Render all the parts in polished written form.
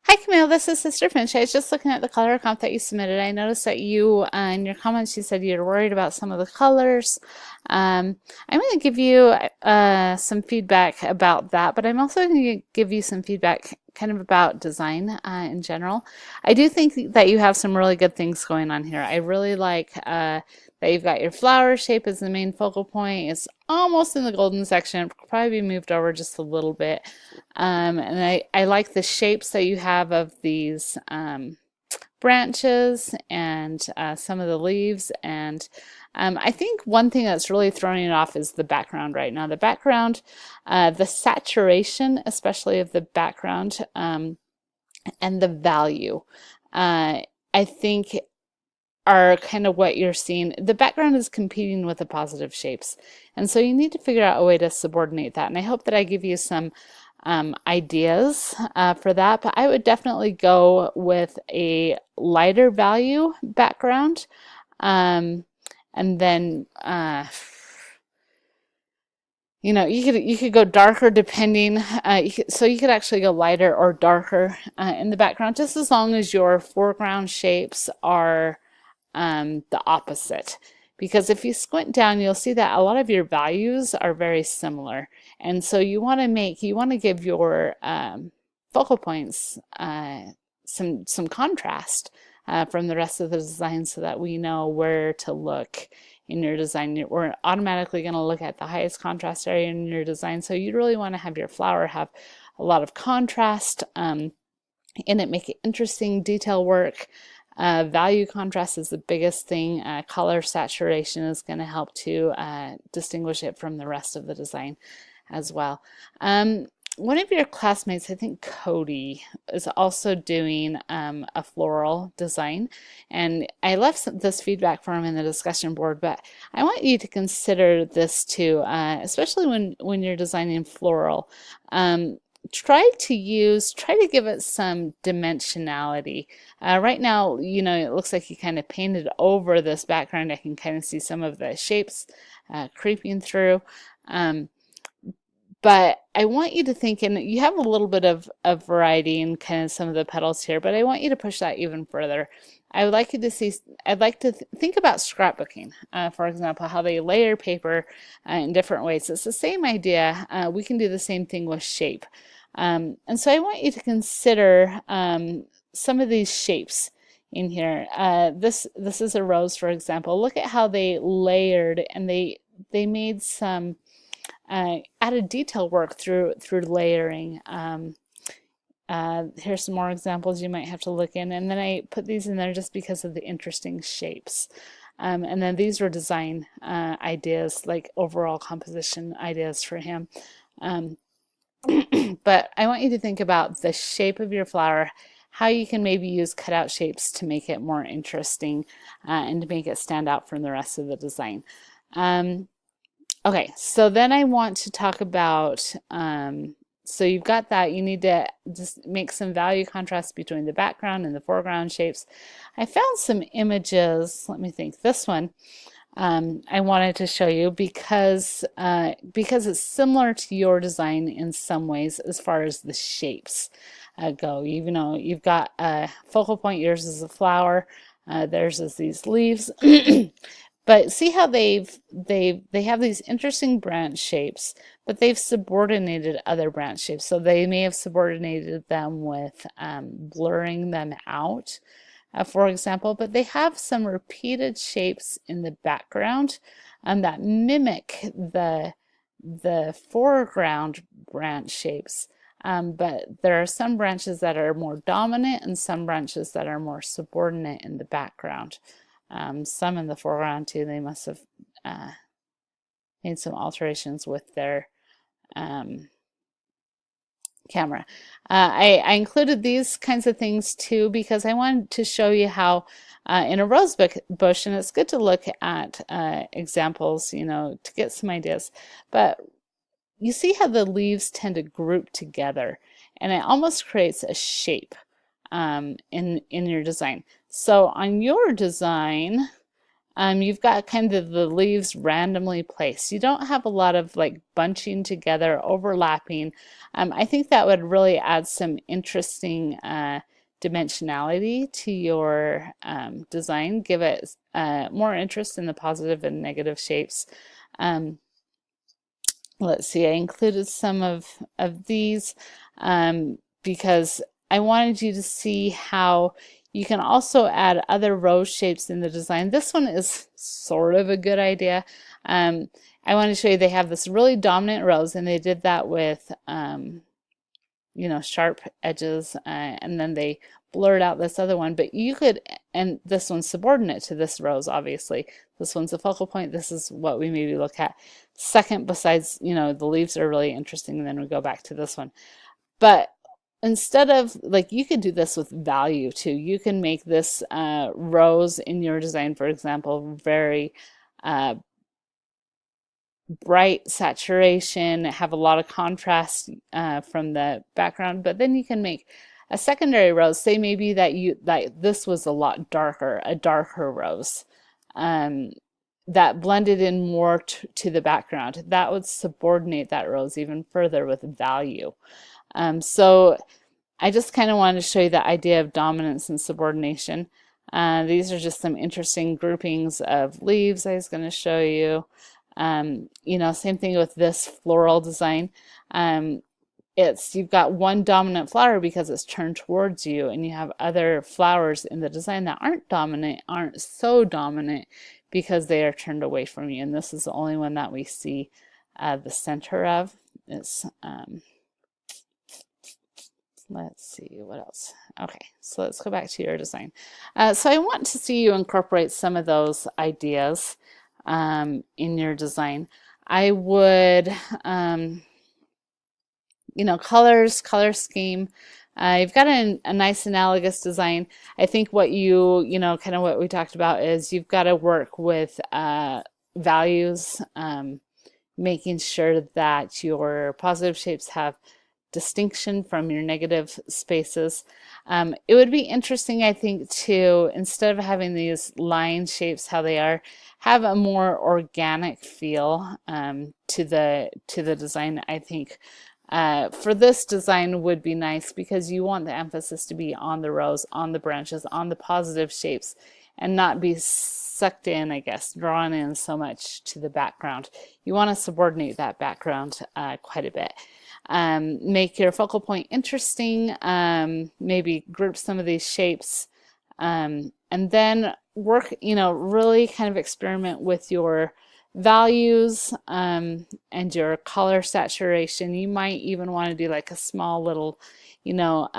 Hi Camille, this is Sister Finch. I was just looking at the color comp that you submitted. I noticed that you, in your comments, you said you're worried about some of the colors. I'm going to give you some feedback about that, but I'm also going to give you some feedback kind of about design in general. I do think that you have some really good things going on here. I really like that you've got your flower shape as the main focal point. It's almost in the golden section. It could probably be moved over just a little bit. And I like the shapes that you have of these branches and some of the leaves. And I think one thing that's really throwing it off is the background right now. The background, the saturation, especially of the background, and the value, I think are kind of what you're seeing. The background is competing with the positive shapes. And so you need to figure out a way to subordinate that. And I hope that I give you some ideas for that, but I would definitely go with a lighter value background. And then you could go darker depending. So you could actually go lighter or darker in the background, just as long as your foreground shapes are the opposite. Because if you squint down, you'll see that a lot of your values are very similar. And so you want to give your focal points some contrast from the rest of the design so that we know where to look in your design. We're automatically going to look at the highest contrast area in your design. So you really want to have your flower have a lot of contrast in it, make it interesting detail work. Value contrast is the biggest thing. Color saturation is going to help to distinguish it from the rest of the design as well. One of your classmates, I think Cody, is also doing a floral design, and I left this feedback for him in the discussion board, but I want you to consider this too, especially when you're designing floral. Try to give it some dimensionality. Right now, it looks like you kind of painted over this background. I can kind of see some of the shapes creeping through. But I want you to think, and you have a little bit of variety in kind of some of the petals here, but I want you to push that even further. I'd like to think about scrapbooking, for example, how they layer paper in different ways. It's the same idea. We can do the same thing with shape. And so I want you to consider some of these shapes in here. This is a rose, for example. Look at how they layered and they made some added detail work through layering. Here's some more examples you might have to look in, and then I put these in there just because of the interesting shapes. And then these were design ideas, like overall composition ideas for him. But I want you to think about the shape of your flower, how you can maybe use cutout shapes to make it more interesting and to make it stand out from the rest of the design. Okay, so then I want to talk about, so you've got that, you need to just make some value contrast between the background and the foreground shapes. I found some images, let me think, this one I wanted to show you because it's similar to your design in some ways as far as the shapes go. You've got a focal point, yours is a flower, theirs is these leaves. But see how they have these interesting branch shapes, but they've subordinated other branch shapes. So they may have subordinated them with blurring them out, for example, but they have some repeated shapes in the background that mimic the foreground branch shapes. But there are some branches that are more dominant and some branches that are more subordinate in the background. Some in the foreground too. They must have made some alterations with their camera. I included these kinds of things too because I wanted to show you how in a rose bush, and it's good to look at examples, to get some ideas, but you see how the leaves tend to group together and it almost creates a shape in your design. So on your design, you've got kind of the leaves randomly placed. You don't have a lot of like bunching together, overlapping. I think that would really add some interesting dimensionality to your design, give it more interest in the positive and negative shapes. Let's see, I included some of these because I wanted you to see how you can also add other rose shapes in the design. This one is sort of a good idea. I want to show you they have this really dominant rose, and they did that with you know, sharp edges, and then they blurred out this other one. But you could, and this one's subordinate to this rose, obviously. This one's a focal point. This is what we maybe look at second, besides, you know, the leaves are really interesting, and then we go back to this one. But instead of, like, you could do this with value too. You can make this rose in your design, for example, very bright saturation, have a lot of contrast from the background, but then you can make a secondary rose. Say maybe that this was a lot darker, a darker rose that blended in more to the background. That would subordinate that rose even further with value. So I just kind of wanted to show you the idea of dominance and subordination. These are just some interesting groupings of leaves I was going to show you. You know, same thing with this floral design. You've got one dominant flower because it's turned towards you, and you have other flowers in the design that aren't dominant, aren't so dominant because they are turned away from you. And this is the only one that we see the center of. It's let's see what else. Okay, so let's go back to your design. So I want to see you incorporate some of those ideas in your design. I would, you know, color scheme. You've got a nice analogous design. I think what you know, kind of what we talked about is you've got to work with values, making sure that your positive shapes have distinction from your negative spaces. It would be interesting, I think, to, instead of having these line shapes how they are, have a more organic feel to the design. I think for this design would be nice because you want the emphasis to be on the rose, on the branches, on the positive shapes, and not be sucked in, I guess, drawn in so much to the background. You want to subordinate that background quite a bit. Make your focal point interesting, maybe group some of these shapes, and then work, you know, really kind of experiment with your values and your color saturation. You might even want to do like a small little, you know,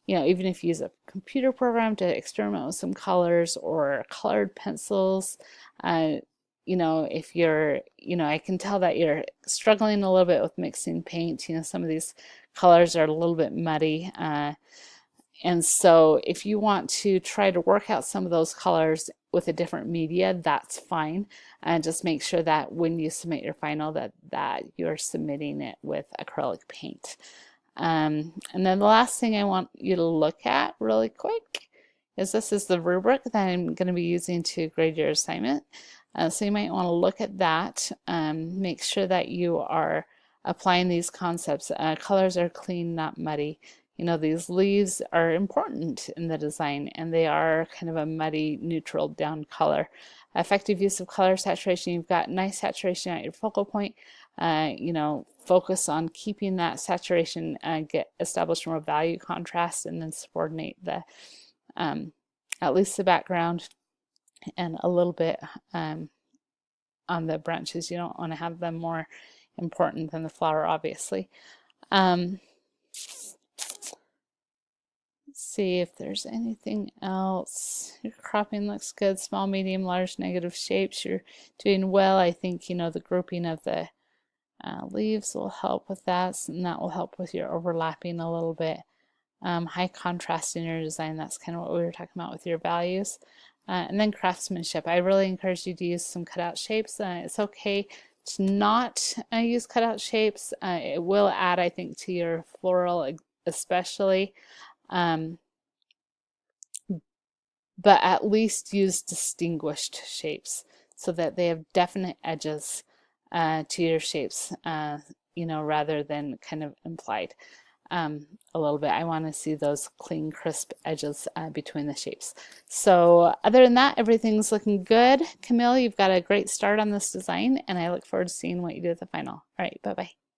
even if you use a computer program to experiment with some colors or colored pencils. You know, if you're, you know, I can tell that you're struggling a little bit with mixing paint. You know, some of these colors are a little bit muddy. And so if you want to try to work out some of those colors with a different media, that's fine. And just make sure that when you submit your final that you're submitting it with acrylic paint. And then the last thing I want you to look at really quick is this is the rubric that I'm going to be using to grade your assignment. So you might want to look at that. Make sure that you are applying these concepts. Colors are clean, not muddy. You know, these leaves are important in the design, and they are kind of a muddy, neutral down color. Effective use of color saturation. You've got nice saturation at your focal point. You know, focus on keeping that saturation, get established more value contrast, and then subordinate the at least the background and a little bit on the branches. You don't want to have them more important than the flower, obviously. Let's see if there's anything else. Your cropping looks good. Small, medium, large, negative shapes. You're doing well. I think, you know, the grouping of the leaves will help with that, and that will help with your overlapping a little bit. High contrast in your design. That's kind of what we were talking about with your values. And then craftsmanship. I really encourage you to use some cutout shapes. It's okay to not use cutout shapes. It will add, I think, to your floral especially. but at least use distinguished shapes so that they have definite edges to your shapes, you know, rather than kind of implied a little bit. I want to see those clean, crisp edges between the shapes. So other than that, everything's looking good. Camille, you've got a great start on this design, and I look forward to seeing what you do at the final. All right, bye-bye.